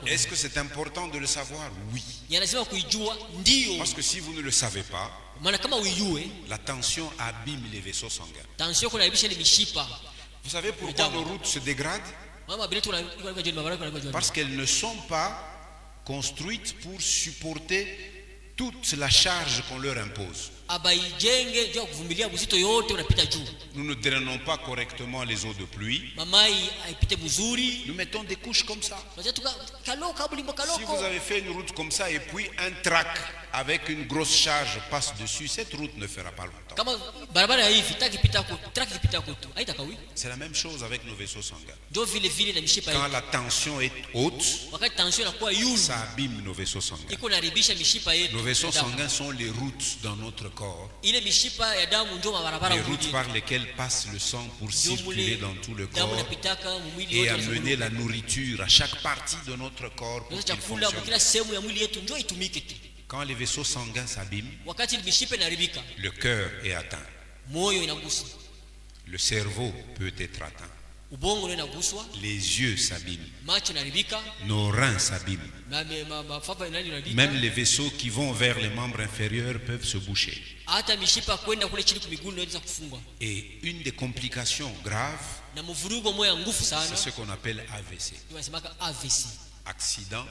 Est-ce que c'est important de le savoir? Oui. Parce que si vous ne le savez pas, la tension abîme les vaisseaux sanguins. Vous savez pourquoi nos routes se dégradent? Parce qu'elles ne sont pas construites pour supporter toute la charge qu'on leur impose. Nous ne drainons pas correctement les eaux de pluie. Nous mettons des couches comme ça. Si vous avez fait une route comme ça et puis un trac avec une grosse charge passe dessus, cette route ne fera pas longtemps. C'est la même chose avec nos vaisseaux sanguins. Quand la tension est haute, ça abîme nos vaisseaux sanguins. Nos vaisseaux sanguins sont les routes dans notre corps, les routes par lesquelles passe le sang pour circuler dans tout le corps et amener la nourriture à chaque partie de notre corps pour qu'il fonctionne. Quand les vaisseaux sanguins s'abîment, le cœur est atteint, le cerveau peut être atteint, les yeux s'abîment, nos reins s'abîment, même les vaisseaux qui vont vers les membres inférieurs peuvent se boucher. Et une des complications graves, c'est ce qu'on appelle AVC, accident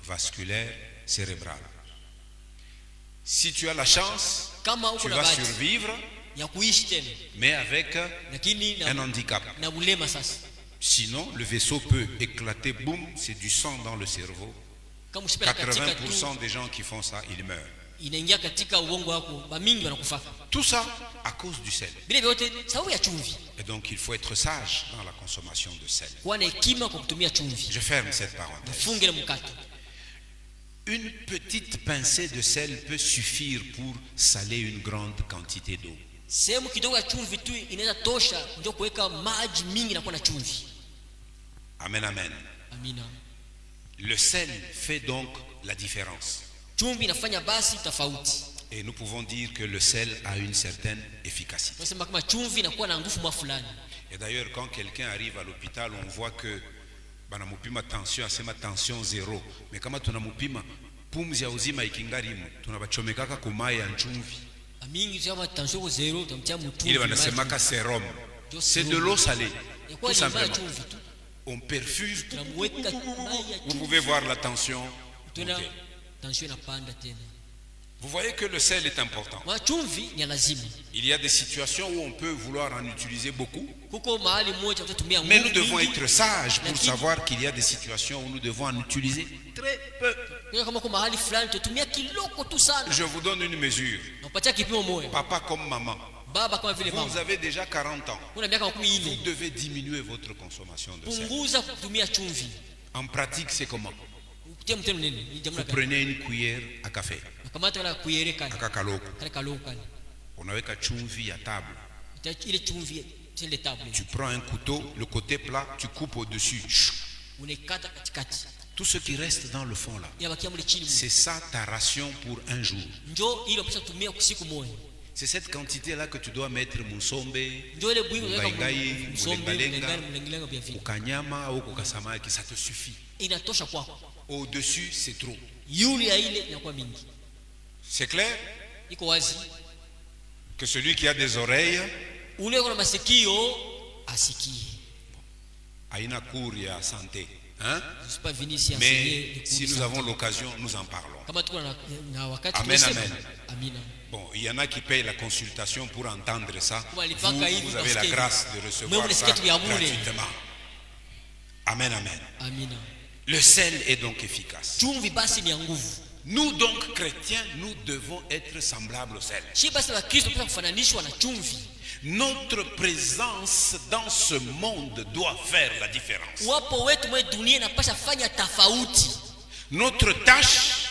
vasculaire cérébral. Si tu as la chance, tu vas survivre, mais avec un handicap. Sinon, le vaisseau peut éclater, boum, c'est du sang dans le cerveau. 80% des gens qui font ça, ils meurent. Tout ça à cause du sel. Et donc il faut être sage dans la consommation de sel. Je ferme cette parenthèse. Une petite pincée de sel peut suffire pour saler une grande quantité d'eau. Amen, amen. Le sel fait donc la différence. Et nous pouvons dire que le sel a une certaine efficacité. Et d'ailleurs, quand quelqu'un arrive à l'hôpital, on voit que banamupima tension, asema tension 0. Mais kama tunamupima pumzi ya uzima ikingarimu, tunabachomekaka kumai ya nchumvi. Ile wanasemaka sérum. C'est de l'eau salée. Tout simplement. On perfuse. Vous pouvez voir la tension. Vous voyez que le sel est important. Il y a des situations où on peut vouloir en utiliser beaucoup. Mais nous devons être sages pour savoir qu'il y a des situations où nous devons en utiliser très peu. Je vous donne une mesure. Papa comme maman. Vous avez déjà 40 ans. Vous devez diminuer votre consommation de sel. En pratique, c'est comment? Vous prenez une cuillère à café. On avait qu'à chumvi à table. Tu prends un couteau, le côté plat, tu coupes au-dessus. Tout ce qui reste dans le fond là, c'est ça ta ration pour un jour. C'est cette quantité là que tu dois mettre Musombe, Mugaingai, Mulengalenga, Ukanyama ou Kukasamaki, ça te suffit. Au-dessus, c'est trop. C'est clair que celui qui a des oreilles a une cour et à santé. Hein? Mais si nous avons l'occasion, nous en parlons. Amen, amen. Bon, il y en a qui payent la consultation pour entendre ça. Vous avez la grâce de recevoir ça gratuitement. Amen, amen. Le sel est donc efficace. Nous donc chrétiens, nous devons être semblables au sel. Notre présence dans ce monde doit faire la différence. Notre tâche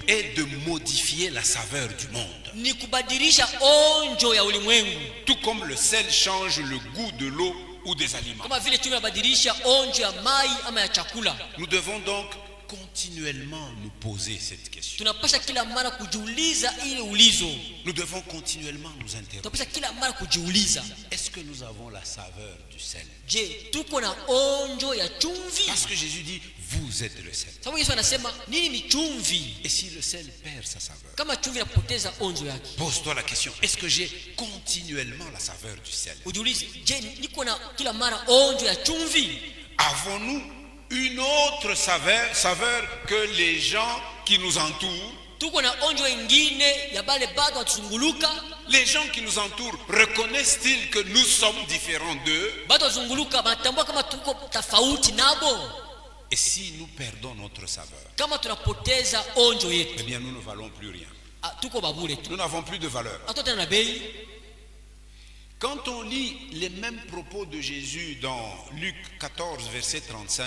est de modifier la saveur du monde. Tout comme le sel change le goût de l'eau ou des aliments. Nous devons donc continuellement nous poser cette question. Tunapasha kila mara kujiuliza ile ulizo. Nous devons continuellement nous interroger. Tunapasha kila mara kujiuliza. Est-ce que nous avons la saveur du sel? Je, tuko na onjo ya chumvi? Parce que Jésus dit, vous êtes le sel. Sababu Yesu anasema nini ni chumvi? Et si le sel perd sa saveur? Kama chumvi inapoteza onjo yake. Pose-toi la question, est-ce que j'ai continuellement la saveur du sel? Ujiulize, je, niko na kila mara onjo ya chumvi? Avons-nous une autre saveur que les gens qui nous entourent? Tuko na onjo ingine ya bale bado watuzunguluka? Les gens qui nous entourent reconnaissent-ils que nous sommes différents d'eux? Bado watuzunguluka batambua kama tuko tofauti nabo? Et si nous perdons notre saveur, kama tunapoteza onjo yetu, eh bien nous ne valons plus rien. Tuko babure tu. Nous n'avons plus de valeur. Atotana na bei. Quand on lit les mêmes propos de Jésus dans Luc 14 verset 35,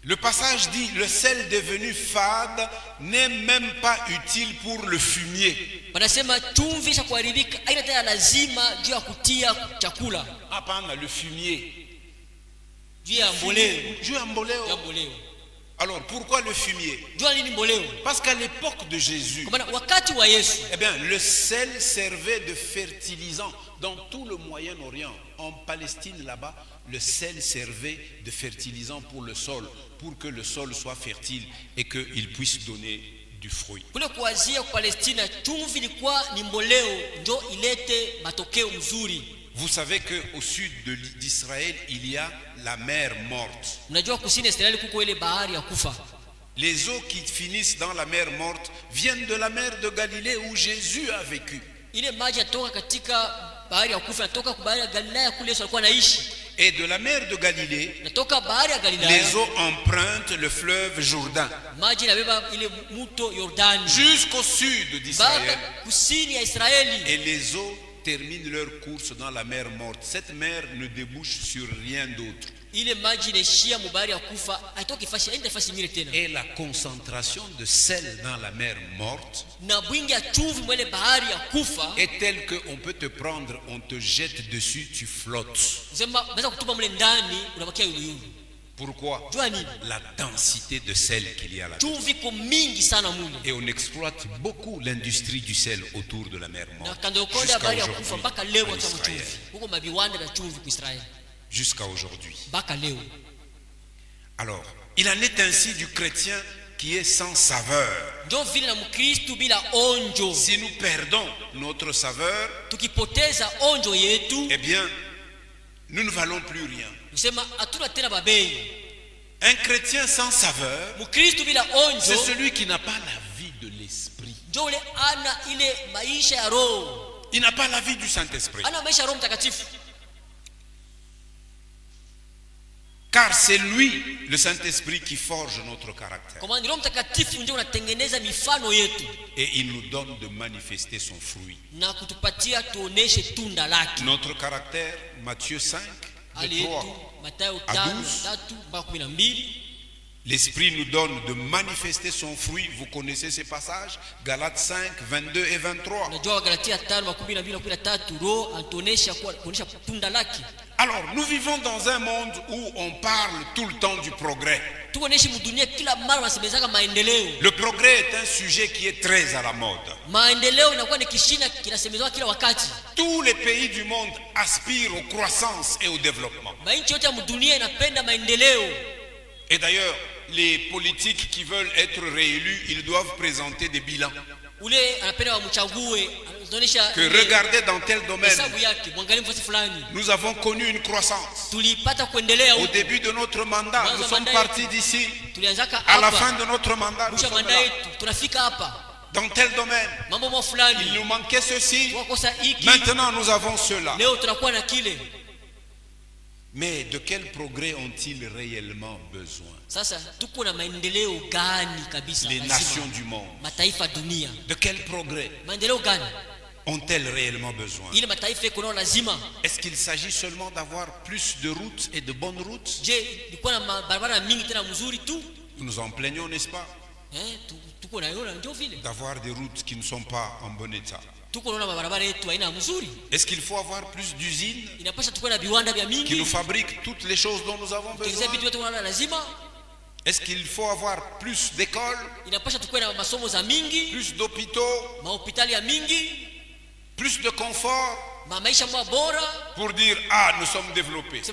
le passage dit, le sel devenu fade n'est même pas utile pour le fumier. Hapana, le fumier. Alors pourquoi le fumier? Parce qu'à l'époque de Jésus, eh bien, le sel servait de fertilisant. Dans tout le Moyen-Orient, en Palestine là-bas, le sel servait de fertilisant pour le sol, pour que le sol soit fertile et qu'il puisse donner du fruit. Vous savez qu'au sud d'Israël, il y a la mer morte. Les eaux qui finissent dans la mer morte viennent de la mer de Galilée où Jésus a vécu. Et de la mer de Galilée, les eaux empruntent le fleuve Jourdain jusqu'au sud d'Israël. Et les eaux terminent leur course dans la mer morte. Cette mer ne débouche sur rien d'autre. Et la concentration de sel dans la mer morte est telle qu'on peut te prendre, on te jette dessus, tu flottes. Pourquoi? La densité de sel qu'il y a là. Et on exploite beaucoup l'industrie du sel autour de la mer morte. Jusqu'à aujourd'hui. Alors, il en est ainsi du chrétien qui est sans saveur. Si nous perdons notre saveur, eh bien, nous ne valons plus rien. Un chrétien sans saveur, c'est celui qui n'a pas la vie de l'esprit. Il n'a pas la vie du Saint-Esprit. Car c'est lui, le Saint-Esprit, qui forge notre caractère. Et il nous donne de manifester son fruit. Notre caractère, Matthieu 5, de 3 à 12. L'Esprit nous donne de manifester son fruit. Vous connaissez ces passages? Galates 5, 22 et 23. Alors, nous vivons dans un monde où on parle tout le temps du progrès. Le progrès est un sujet qui est très à la mode. Tous les pays du monde aspirent aux croissances et au développement. Et d'ailleurs, les politiques qui veulent être réélus, ils doivent présenter des bilans. Que regardez dans tel domaine, nous avons connu une croissance. Au début de notre mandat, nous sommes partis d'ici. À la fin de notre mandat, nous sommes là. Dans tel domaine, il nous manquait ceci. Maintenant, nous avons cela. Mais de quel progrès ont-ils réellement besoin? Les nations du monde. De quel progrès ont-elles réellement besoin? Est-ce qu'il s'agit seulement d'avoir plus de routes et de bonnes routes? Nous nous en plaignons, n'est-ce pas? D'avoir des routes qui ne sont pas en bon état. Est-ce qu'il faut avoir plus d'usines qui nous fabriquent toutes les choses dont nous avons besoin? Est-ce qu'il faut avoir plus d'écoles, plus d'hôpitaux, plus de confort pour dire nous sommes développés?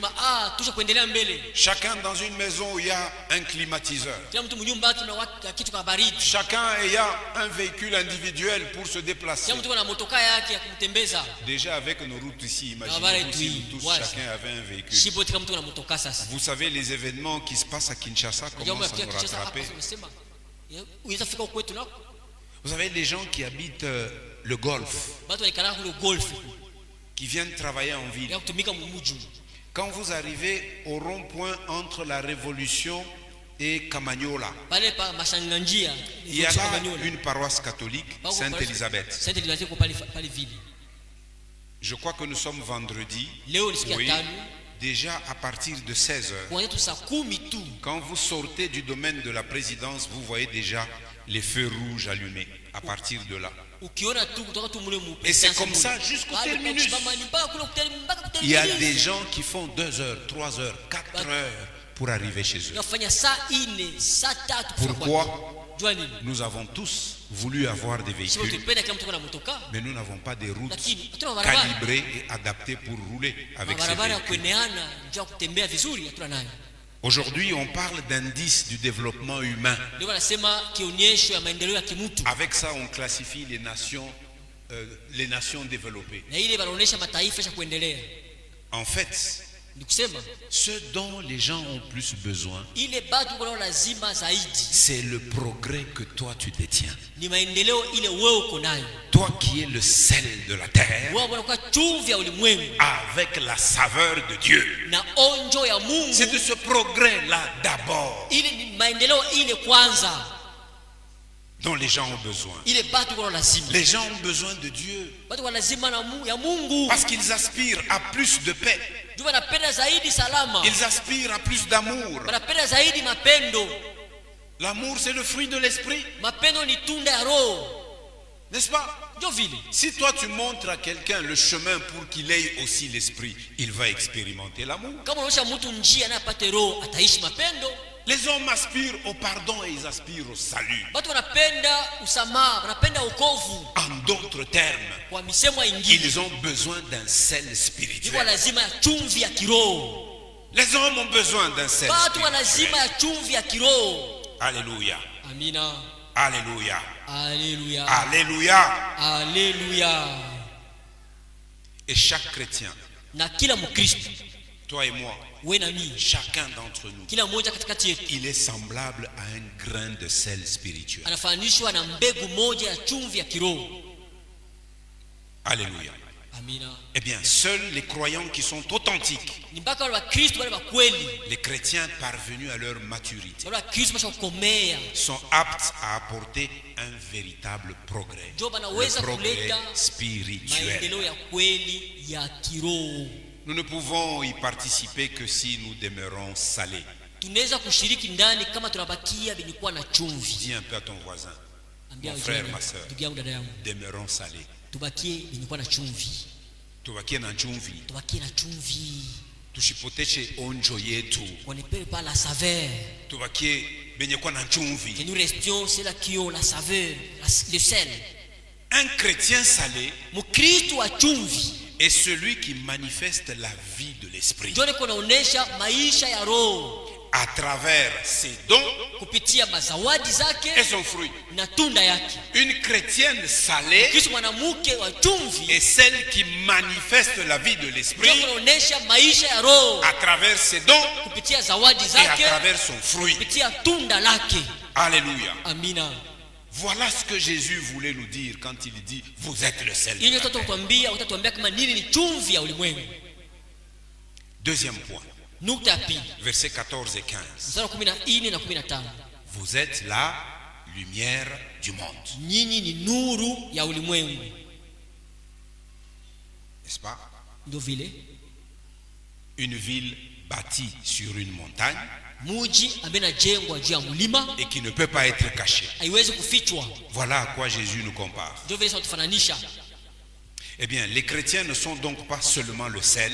Chacun dans une maison où il y a un climatiseur, chacun ayant un véhicule individuel pour se déplacer. Déjà avec nos routes ici, imaginez si nous tous chacun avait un véhicule. Vous savez les événements qui se passent à Kinshasa commencent à nous rattraper. Vous avez des gens qui habitent le Golfe, qui viennent travailler en ville. Quand vous arrivez au rond-point entre la Révolution et Kamanyola, il y a là une paroisse catholique, Sainte-Élisabeth. Je crois que nous sommes vendredi. Oui. Déjà à partir de 16h, quand vous sortez du domaine de la présidence, vous voyez déjà les feux rouges allumés à partir de là. Et c'est comme ça jusqu'au terminus. Il y a des gens qui font 2 heures, 3 heures, 4 heures pour arriver chez eux. Pourquoi? Nous avons tous voulu avoir des véhicules, mais nous n'avons pas des routes calibrées et adaptées pour rouler avec ces véhicules. Aujourd'hui, on parle d'indice du développement humain. Avec ça, on classifie les nations développées. En fait, ce dont les gens ont plus besoin, c'est le progrès que toi tu détiens. Toi qui es le sel de la terre, avec la saveur de Dieu. C'est de ce progrès-là d'abord dont les gens ont besoin. Les gens ont besoin de Dieu parce qu'ils aspirent à plus de paix. Ils aspirent à plus d'amour. L'amour, c'est le fruit de l'esprit. N'est-ce pas? Si toi tu montres à quelqu'un le chemin pour qu'il ait aussi l'esprit, il va expérimenter l'amour. Les hommes aspirent au pardon et ils aspirent au salut. En d'autres termes, ils ont besoin d'un sel spirituel. Les hommes ont besoin d'un sel spirituel. Alléluia. Alléluia. Alléluia. Alléluia. Alléluia. Et chaque chrétien, toi et moi, chacun d'entre nous, il est semblable à un grain de sel spirituel. Alléluia. Eh bien, seuls les croyants qui sont authentiques, les chrétiens parvenus à leur maturité, sont aptes à apporter un véritable progrès, le progrès spirituel. Nous ne pouvons y participer que si nous demeurons salés. Dis un peu à ton voisin, mon frère, ma soeur, demeurons salés. Tubakie na chumvi. Tushipoteshe onjo yetu. Tubakie benye kwa na chumvi. Que nous restions c'est là qui ont la saveur, le sel. Un chrétien salé est celui qui manifeste la vie de l'esprit à travers ses dons et son fruit. Une chrétienne salée est celle qui manifeste la vie de l'esprit à travers ses dons et à travers son fruit. Alléluia. Amina. Voilà ce que Jésus voulait nous dire quand il dit vous êtes le sel. Deuxième point. Versets 14 et 15. Vous êtes la lumière du monde. N'est-ce pas? Une ville bâtie sur une montagne et qui ne peut pas être cachée. Voilà à quoi Jésus nous compare. Eh bien, les chrétiens ne sont donc pas seulement le sel.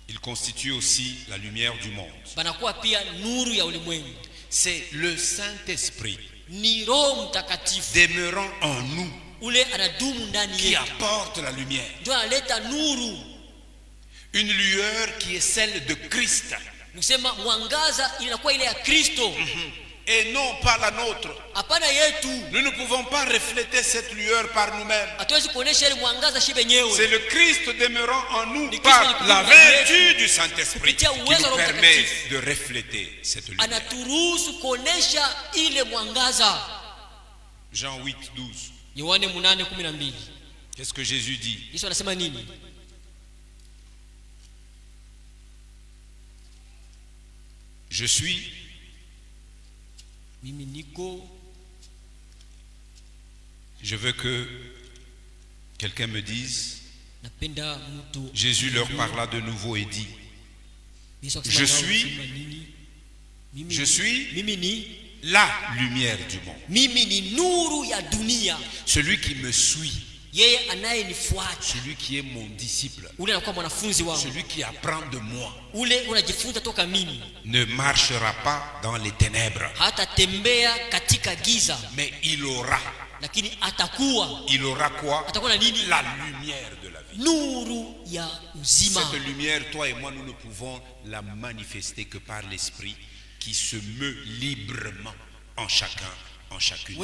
Ils constituent aussi la lumière du monde. C'est le Saint-Esprit demeurant en nous qui apporte la lumière. Une lueur qui est celle de Christ. Et non pas la nôtre. Nous ne pouvons pas refléter cette lueur par nous-mêmes. C'est le Christ demeurant en nous par la vertu du Saint-Esprit qui nous permet de refléter cette lumière. Jean 8, 12. Qu'est-ce que Jésus dit? Je suis. Je veux que quelqu'un me dise. Jésus leur parla de nouveau et dit: Je suis la lumière du monde. Celui qui me suit, celui qui est mon disciple, celui qui apprend de moi, ne marchera pas dans les ténèbres, mais il aura quoi? La lumière de la vie. Cette lumière, toi et moi, nous ne pouvons la manifester que par l'Esprit qui se meut librement en chacun, en chacune.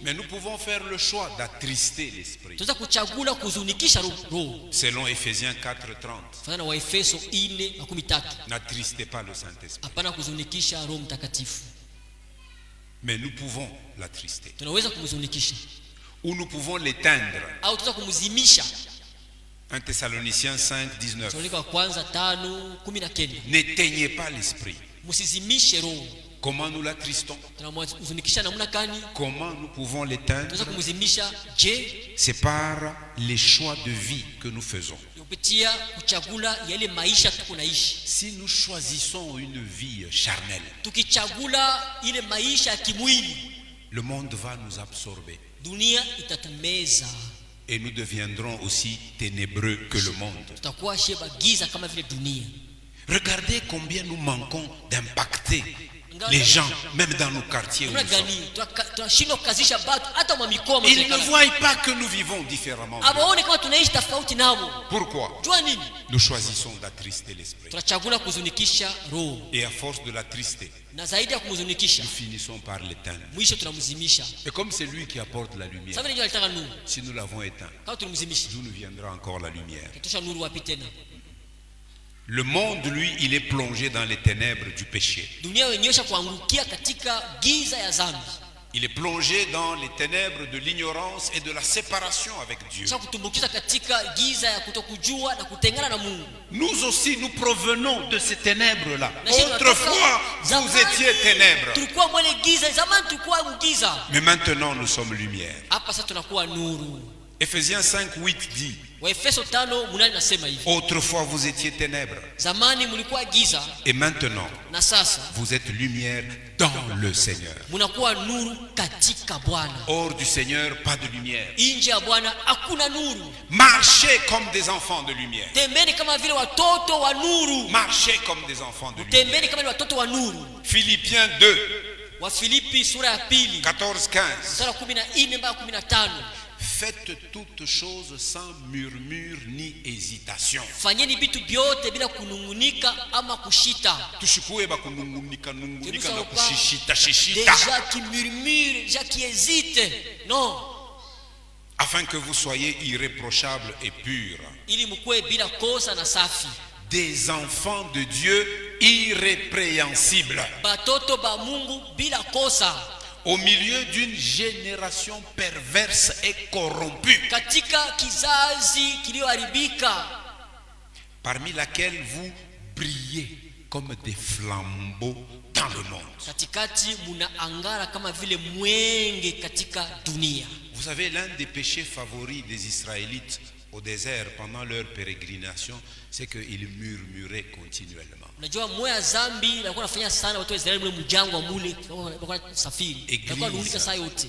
Mais nous pouvons faire le choix d'attrister l'Esprit. Selon Ephésiens 4:30. N'attristez pas le Saint-Esprit. Mais nous pouvons l'attrister. Ou nous pouvons l'éteindre. 1 Thessaloniciens 5, 19. N'éteignez pas l'esprit. Comment nous l'attristons? Comment nous pouvons l'éteindre? C'est par les choix de vie que nous faisons. Si nous choisissons une vie charnelle, le monde va nous absorber. Et nous deviendrons aussi ténébreux que le monde. Regardez combien nous manquons d'impacter les gens, même dans nos quartiers. Ils ne voient pas que nous vivons différemment. Pourquoi? Nous choisissons d'attrister l'esprit. Et à force de l'attrister, nous finissons par l'éteindre. Et comme c'est lui qui apporte la lumière, si nous l'avons éteint, d'où nous viendra encore la lumière? Le monde, lui, il est plongé dans les ténèbres du péché. Il est plongé dans les ténèbres de l'ignorance et de la séparation avec Dieu. Nous aussi, nous provenons de ces ténèbres-là. Autrefois, vous étiez ténèbres. Mais maintenant, nous sommes lumière. Ephésiens 5, 8 dit: Autrefois vous étiez ténèbres, et maintenant vous êtes lumière dans le Seigneur. Hors du Seigneur, pas de lumière. Marchez comme des enfants de lumière. Marchez comme des enfants de lumière. Philippiens 2, 14, 15. Faites toutes choses sans murmure ni hésitation. Tushikuwe bakunungunika nungunika na kushishita shishita. Déjà qui murmure, déjà qui hésite. Non. Afin que vous soyez irréprochables et purs. Des enfants de Dieu irrépréhensibles. Au milieu d'une génération perverse et corrompue, parmi laquelle vous brillez comme des flambeaux dans le monde. Vous savez, l'un des péchés favoris des Israélites au désert pendant leur pérégrination, c'est qu'ils murmuraient continuellement.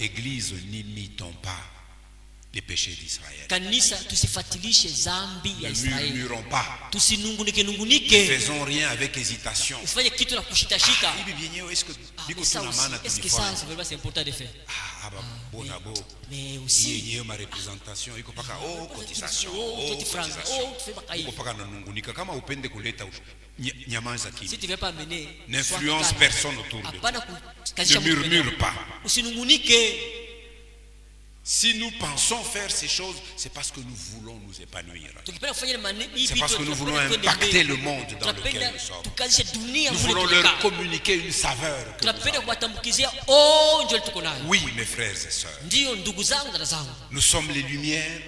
Église, n'imitons pas les péchés d'Israël. Ne murmurons pas. Ne faisons rien avec hésitation. Est-ce que ça, c'est vraiment important de faire? Mais aussi, ma représentation, cotisation, si tu ne veux pas mener, n'influence personne autour de toi. Ne murmure pas. Si nous pensons faire ces choses, c'est parce que nous voulons nous épanouir. C'est parce que nous voulons impacter le monde dans lequel nous sommes. Nous voulons leur communiquer une saveur que oui, mes frères et sœurs. Nous sommes les lumières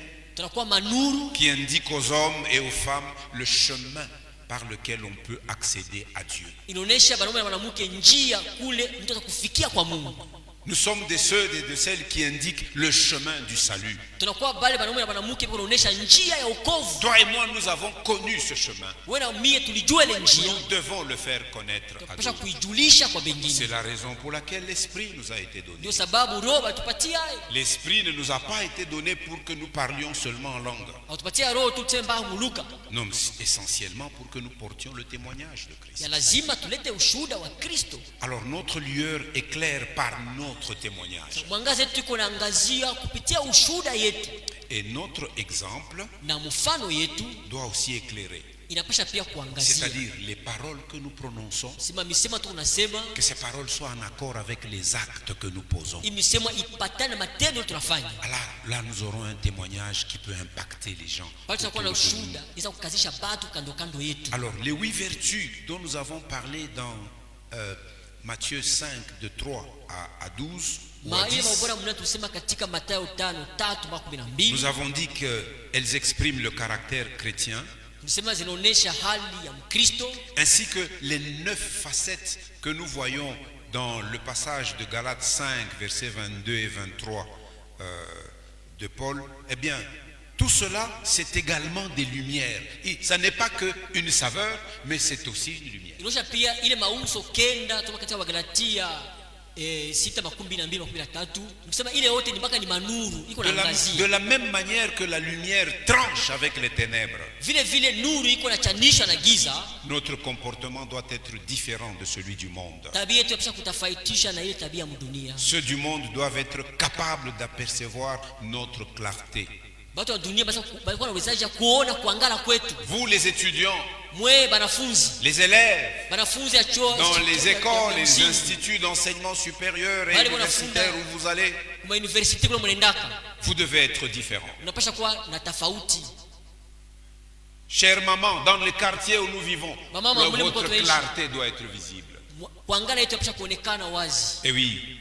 qui indiquent aux hommes et aux femmes le chemin par lequel on peut accéder à Dieu. Nous sommes de ceux et de celles qui indiquent le chemin du salut. Toi et moi, nous avons connu ce chemin. Nous devons le faire connaître à d'autres. C'est la raison pour laquelle l'Esprit nous a été donné. L'Esprit ne nous a pas été donné pour que nous parlions seulement en langue. Non, essentiellement pour que nous portions le témoignage de Christ. Alors notre lueur éclaire par notre témoignage. Et notre exemple doit aussi éclairer. C'est-à-dire les paroles que nous prononçons, que ces paroles soient en accord avec les actes que nous posons. Alors là, nous aurons un témoignage qui peut impacter les gens. Alors les 8 vertus dont nous avons parlé dans Matthieu 5 de 3 à 12 ou à 10, nous avons dit qu'elles expriment le caractère chrétien, ainsi que les 9 facettes que nous voyons dans le passage de Galates 5 versets 22 et 23 de Paul. Eh bien, tout cela, c'est également des lumières. Et ça n'est pas qu'une saveur, mais c'est aussi une lumière. De la même manière que la lumière tranche avec les ténèbres, notre comportement doit être différent de celui du monde. Ceux du monde doivent être capables d'apercevoir notre clarté. Vous les étudiants, les élèves dans les écoles, les instituts d'enseignement supérieur et universitaire où vous allez, vous devez être différents. Chère maman, dans les quartiers où nous vivons, votre clarté doit être visible. Et oui.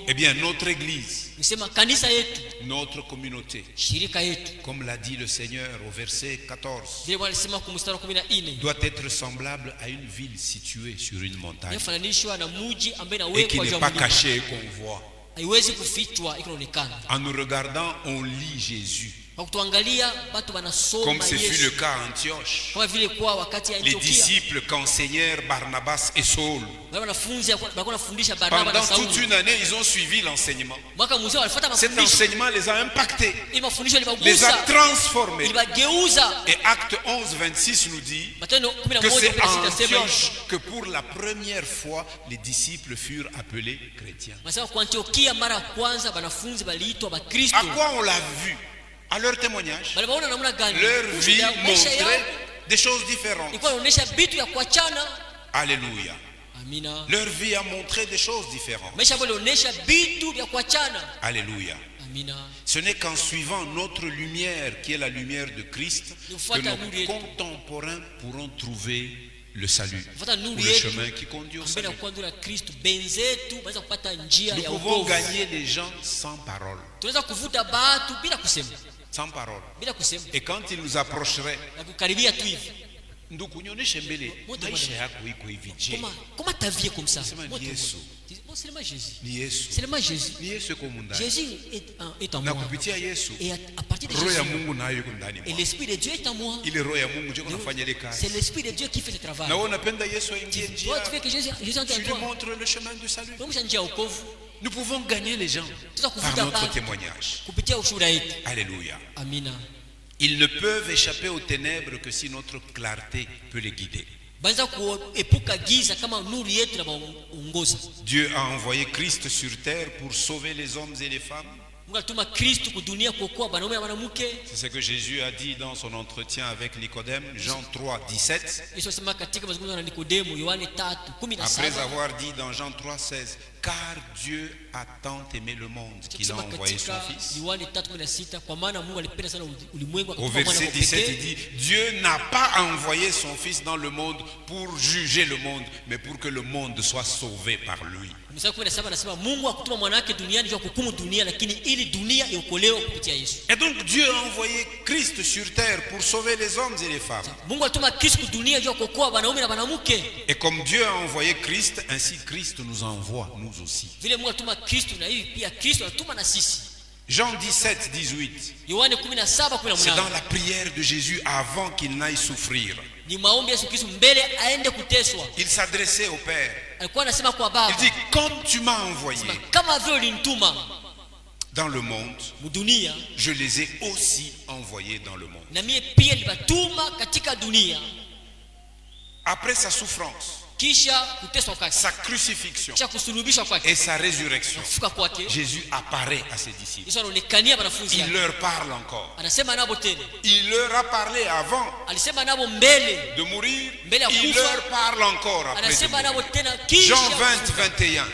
Eh bien, notre église, notre communauté, comme l'a dit le Seigneur au verset 14, doit être semblable à une ville située sur une montagne et qui n'est pas cachée et qu'on voit. En nous regardant, on lit Jésus. Comme ce fut le cas à Antioche, les disciples qu'enseignèrent Barnabas et Saul, pendant toute une année, ils ont suivi l'enseignement. Cet enseignement les a impactés, les a transformés. Et Acte 11, 26 nous dit que c'est à Antioche que pour la première fois, les disciples furent appelés chrétiens. À quoi on l'a vu? À leur témoignage, leur vie montrait des choses différentes. Alléluia. Leur vie a montré des choses différentes. Alléluia. Ce n'est qu'en suivant notre lumière, qui est la lumière de Christ, que nos contemporains pourront trouver le salut, ou le chemin qui conduit au salut. Nous pouvons gagner les gens sans parole. Sans parole. Et quand ils nous approcheraient, Comment ta vie est comme ça? C'est seulement Jésus. C'est seulement Jésus. Jésus est en moi. Et à partir de Jésus, et l'Esprit de Dieu est en moi. C'est l'Esprit de Dieu qui fait ce travail. Toi, tu veux que Jésus entre en toi. Montre le chemin du salut. Nous pouvons gagner les gens par notre témoignage. Alléluia. Amina. Ils ne peuvent échapper aux ténèbres que si notre clarté peut les guider. Dieu a envoyé Christ sur terre pour sauver les hommes et les femmes. C'est ce que Jésus a dit dans son entretien avec Nicodème, Jean 3, 17. Après avoir dit dans Jean 3, 16, car Dieu a tant aimé le monde qu'il a envoyé son Fils. Au verset 17, il dit, Dieu n'a pas envoyé son Fils dans le monde pour juger le monde, mais pour que le monde soit sauvé par lui. Et donc Dieu a envoyé Christ sur terre pour sauver les hommes et les femmes. Et comme Dieu a envoyé Christ, ainsi Christ nous envoie nous aussi. Jean 17, 18. C'est dans la prière de Jésus avant qu'il n'aille souffrir. Il s'adressait au Père. Il dit, comme tu m'as envoyé dans le monde, je les ai aussi envoyés dans le monde. Après sa souffrance, sa crucifixion et sa résurrection, Jésus apparaît à ses disciples. Il leur parle encore. Il leur a parlé avant de mourir. Il leur parle encore après de mourir. Jean 20, 21.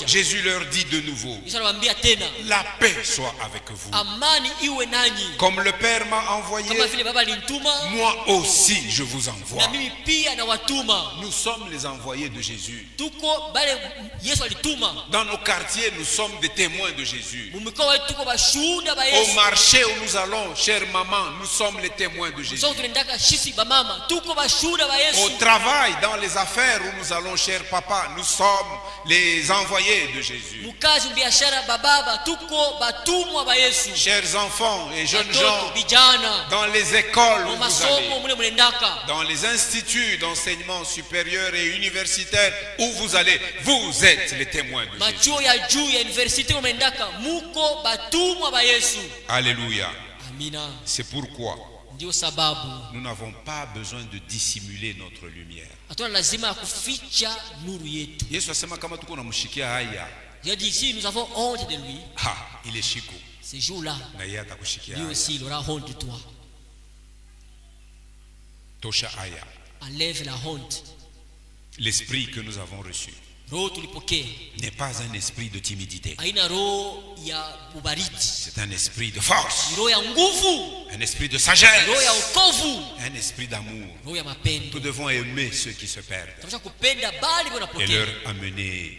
Jésus leur dit de nouveau, la paix soit avec vous. Comme le Père m'a envoyé, moi aussi je vous envoie. Nous sommes les envoyés de Jésus. Dans nos quartiers, nous sommes des témoins de Jésus. Au marché où nous allons, chère maman, nous sommes les témoins de Jésus. Au travail, dans les affaires où nous allons, cher papa, nous sommes les envoyés de Jésus. Chers enfants et jeunes gens, dans les écoles où vous allez, dans les instituts d'enseignement supérieur et universitaire où vous allez, vous êtes les témoins de Jésus. Alléluia. C'est pourquoi nous n'avons pas besoin de dissimuler notre lumière. Il a dit, si nous avons honte de lui, il est chico. Ce jour-là, lui aussi il aura honte de toi. Enlève la honte. L'esprit que nous avons reçu n'est pas un esprit de timidité. C'est un esprit de force, un esprit de sagesse, un esprit d'amour. Nous devons aimer ceux qui se perdent et leur amener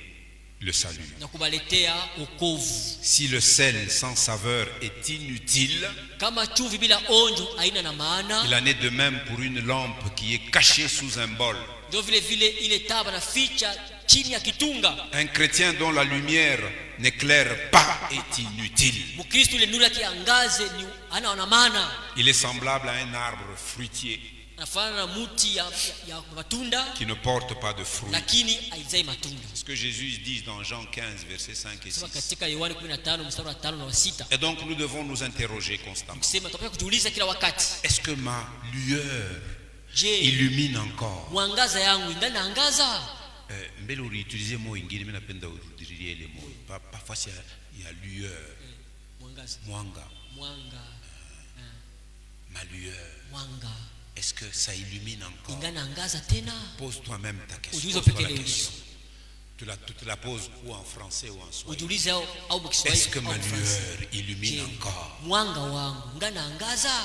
le salut. Si le sel sans saveur est inutile, il en est de même pour une lampe qui est cachée sous un bol. Un chrétien dont la lumière n'éclaire pas est inutile. Il est semblable à un arbre fruitier qui ne porte pas de fruits. C'est ce que Jésus dit dans Jean 15, versets 5 et 6. Et donc nous devons nous interroger constamment. Est-ce que ma lueur illumine encore? Mbele utiliser mot ingine, mais napenda urudilie les mots. Parfois il y a lueur. Mwanga. Ma lueur. Est-ce que ça illumine encore? Pose toi-même ta question. Tu te la poses ou en français ou en swahili. Est-ce que ma lueur illumine encore?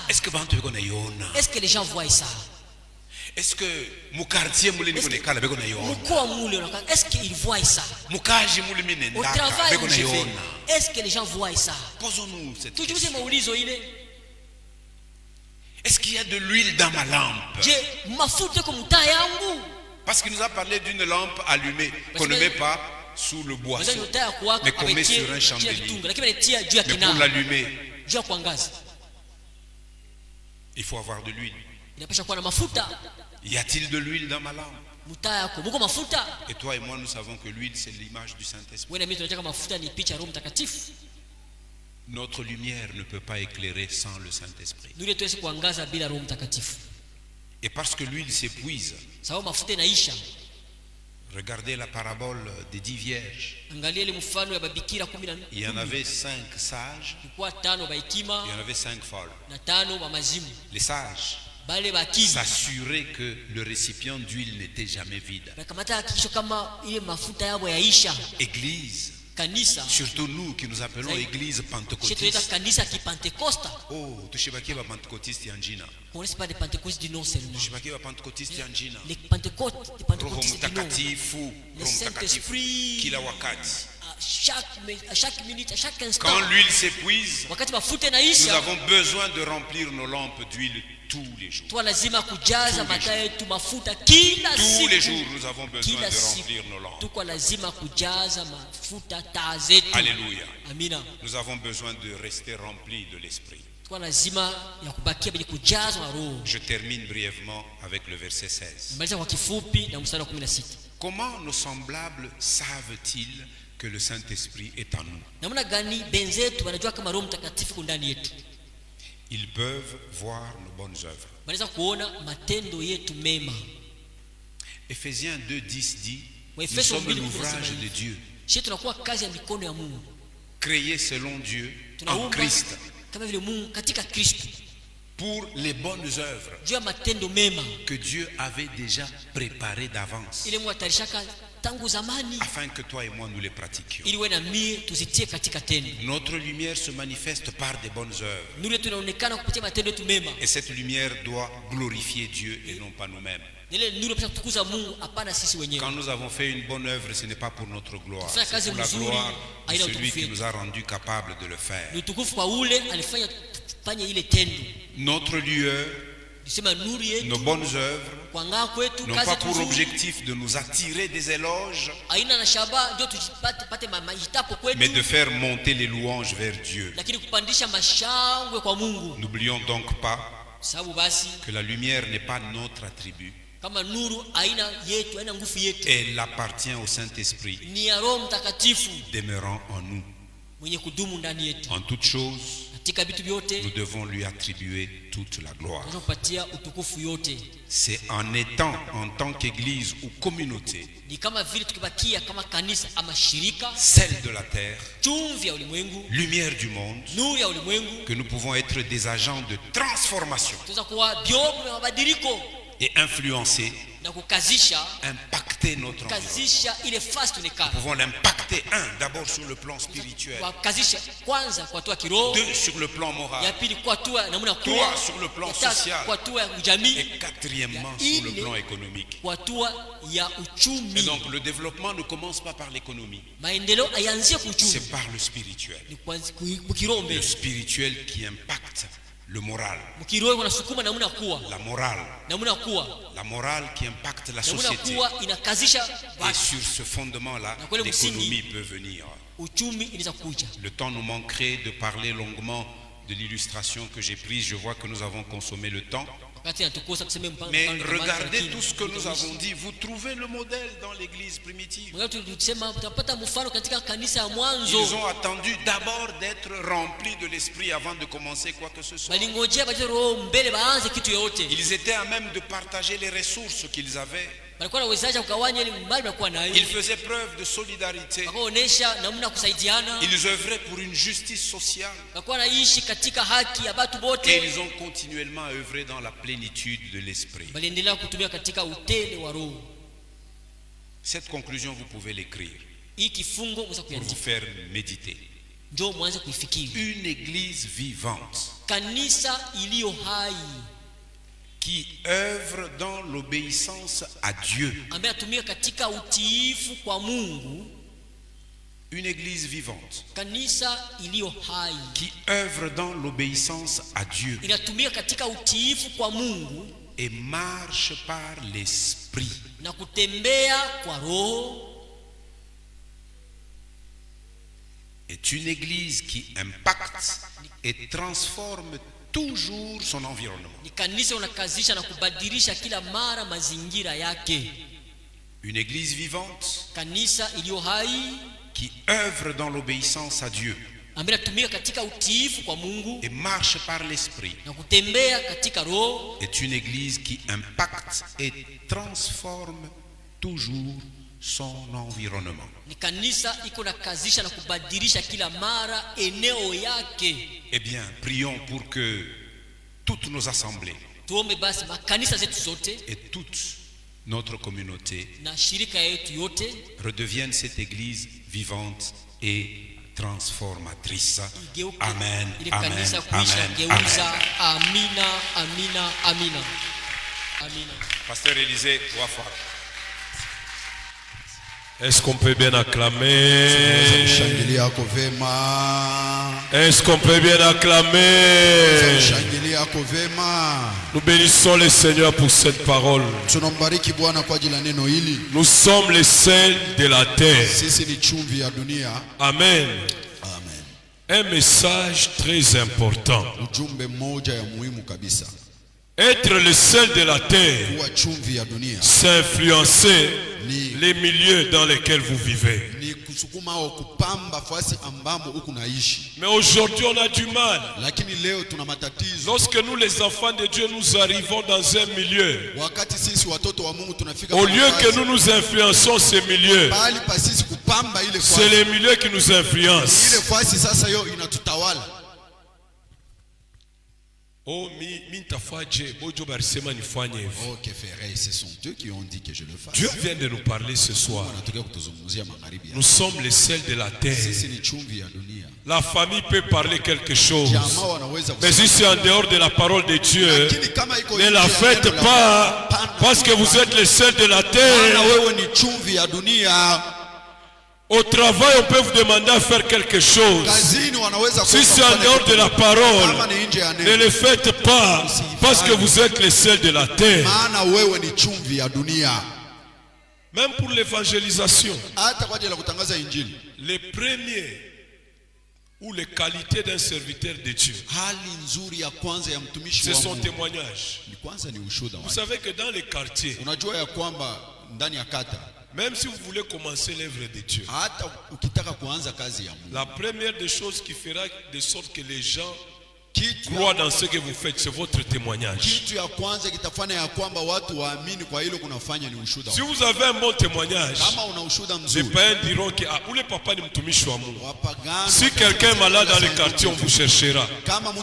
Est-ce que les gens voient ça? Est-ce que mon quartier est-ce qu'ils voient ça? Au travail où je vais, est-ce que les gens voient ça? Posons-nous cette question. Est-ce qu'il y a de l'huile dans ma lampe? Parce qu'il nous a parlé d'une lampe allumée qu'on ne met pas sous le boisseau, mais qu'on met sur un chandelier. Mais pour l'allumer, il faut avoir de l'huile. Y a-t-il de l'huile dans ma lampe? Et toi et moi, nous savons que l'huile, c'est l'image du Saint-Esprit. Notre lumière ne peut pas éclairer sans le Saint-Esprit. Et parce que l'huile s'épuise, regardez la parabole des 10 vierges. Il y en avait 5 sages, il y en avait 5 folles. Les sages s'assuraient que le récipient d'huile n'était jamais vide. Église, surtout nous qui nous appelons Église pentecôtiste. Oh, tu sais pas qui est pentecôtiste yanjina. On ne sait pas des pentecôtistes du nom seulement. Les pentecôtistes du nom. Le Saint-Esprit. À chaque minute, à chaque instant. Quand l'huile s'épuise, nous avons besoin de remplir nos lampes d'huile tous les jours. Tous les jours, nous avons besoin de remplir nos lampes. Alléluia. Nous avons besoin de rester remplis de l'Esprit. Je termine brièvement avec le verset 16. Comment nos semblables savent-ils que le Saint-Esprit est en nous? Ils peuvent voir nos bonnes œuvres. Éphésiens 2:10 dit: nous sommes l'ouvrage de Dieu, créés selon Dieu en Christ, pour les bonnes œuvres que Dieu avait déjà préparées d'avance, afin que toi et moi nous les pratiquions. Notre lumière se manifeste par des bonnes œuvres, et cette lumière doit glorifier Dieu et non pas nous-mêmes. Quand nous avons fait une bonne œuvre, ce n'est pas pour notre gloire, c'est pour la gloire de celui qui nous a rendus capables de le faire. Notre lueur, nos bonnes œuvres n'ont pas pour objectif de nous attirer des éloges, mais de faire monter les louanges vers Dieu. N'oublions donc pas que la lumière n'est pas notre attribut. Elle appartient au Saint-Esprit demeurant en nous. En toute chose, nous devons lui attribuer toute la gloire. C'est en étant en tant qu'église ou communauté celle de la terre, lumière du monde, que nous pouvons être des agents de transformation et influencer, impacter notre environnement. Nous pouvons l'impacter, d'abord sur le plan spirituel, 2 sur le plan moral, 3 sur le plan social, et 4e sur le plan économique. Et donc le développement ne commence pas par l'économie, c'est par le spirituel. Le spirituel qui impacte le moral, la morale qui impacte la société, et sur ce fondement-là, l'économie peut venir. Le temps nous manquerait de parler longuement de l'illustration que j'ai prise. Je vois que nous avons consommé le temps. Mais regardez tout ce que nous avons dit. Vous trouvez le modèle dans l'église primitive. Ils ont attendu d'abord d'être remplis de l'esprit avant de commencer quoi que ce soit. Ils étaient à même de partager les ressources qu'ils avaient. Ils faisaient preuve de solidarité. Ils œuvraient pour une justice sociale. Et ils ont continuellement œuvré dans la plénitude de l'esprit. Cette conclusion, vous pouvez l'écrire pour vous faire méditer. Une église vivante qui œuvre dans l'obéissance à Dieu Une église vivante qui œuvre dans l'obéissance à Dieu et marche par l'esprit est une église qui impacte et transforme toujours son environnement. Une église vivante qui œuvre dans l'obéissance à Dieu et marche par l'esprit est une église qui impacte et transforme toujours son environnement. Eh bien, prions pour que toutes nos assemblées et toute notre communauté redevienne cette église vivante et transformatrice. Amen. Amen. Amen. Pasteur Élisée Ouafar. Est-ce qu'on peut bien acclamer? Est-ce qu'on peut bien acclamer? Nous bénissons le Seigneur pour cette parole. Nous sommes les sels de la terre. Amen. Un message très important. Être le sel de la terre, c'est influencer les milieux dans lesquels vous vivez. Mais aujourd'hui on a du mal. Lorsque nous les enfants de Dieu nous arrivons dans un milieu, au lieu que nous nous influençons ces milieux, c'est les milieux qui nous influencent. Oh, que ferai, ce sont eux qui ont dit que je le fasse. Dieu vient de nous parler ce soir. Nous sommes les sels de la terre. La famille peut parler quelque chose, mais si c'est en dehors de la parole de Dieu, ne la faites pas, parce que vous êtes les sels de la terre. Au travail, on peut vous demander à faire quelque chose. Si c'est en dehors de la parole, ne le faites pas, parce que vous êtes les sels de la terre. Même pour l'évangélisation, les premiers ou les qualités d'un serviteur de Dieu, c'est son témoignage. Vous savez que dans les quartiers, même si vous voulez commencer l'œuvre de Dieu, la première des choses qui fera de sorte que les gens croient dans ce que vous faites, c'est votre témoignage. Si vous avez un bon témoignage, les païens diront que si quelqu'un est malade dans les quartiers, on vous cherchera.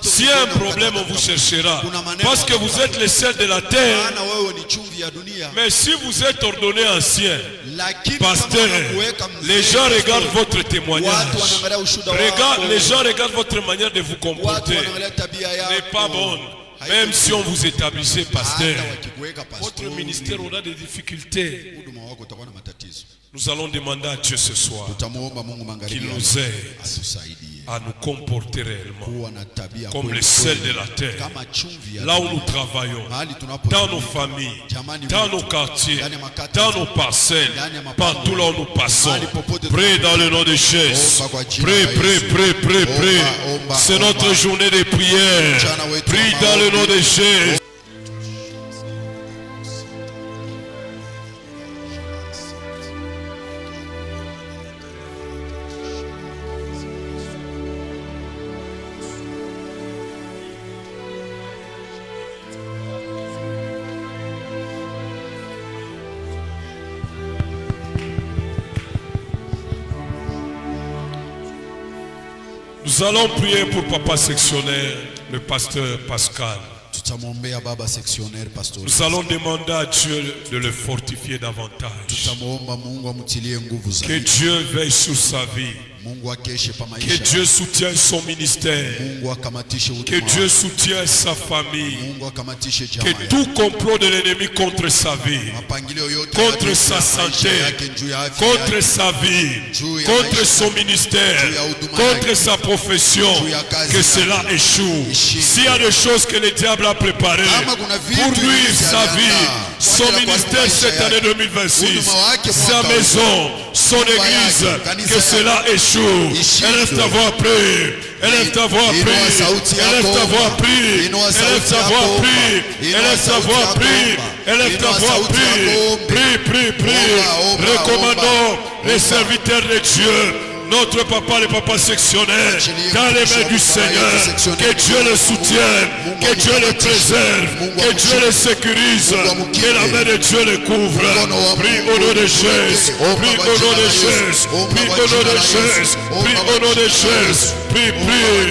S'il y a un problème, on vous cherchera. Parce que vous êtes les sels de la terre. Mais si vous êtes ordonné ancien, pasteur, les gens regardent votre témoignage. Les gens regardent votre manière de vous comporter. N'est pas bonne. Même si on vous établissait pasteur, votre ministère aura des difficultés. Nous allons demander à Dieu ce soir qu'il nous aide à nous comporter réellement comme les sels de la terre, là où nous travaillons, dans nos familles, dans nos quartiers, dans nos parcelles, partout là où nous passons. Prie dans le nom de Jésus. Prie. C'est notre journée de prière. Prie dans le nom de Jésus. Nous allons prier pour Papa sectionnaire, le pasteur Pascal. Nous allons demander à Dieu de le fortifier davantage. Que Dieu veille sur sa vie. Que Dieu soutienne son ministère. Que Dieu soutienne sa famille. Que tout complot de l'ennemi contre sa vie, contre sa santé, contre sa vie, contre son ministère, contre sa profession, que cela échoue. S'il y a des choses que le diable a préparées pour nuire sa vie, son ministère cette année 2026, sa maison, son église, que cela échoue. Élève ta voix, prie. Élève ta voix, prie. Élève ta voix, prie. Élève ta voix, prie. Élève ta voix, prie. Élève ta voix, prie. Prie, prie, prie. Recommandons les serviteurs de Dieu. Notre papa, le papa sectionnaire, dans les mains du Seigneur, que Dieu le soutienne, que Dieu le préserve, que Dieu le sécurise, que la main de Dieu le couvre. Prie au nom de Jésus, prie au nom de Jésus, prie au nom de Jésus, prie au nom de Jésus, prie, prie.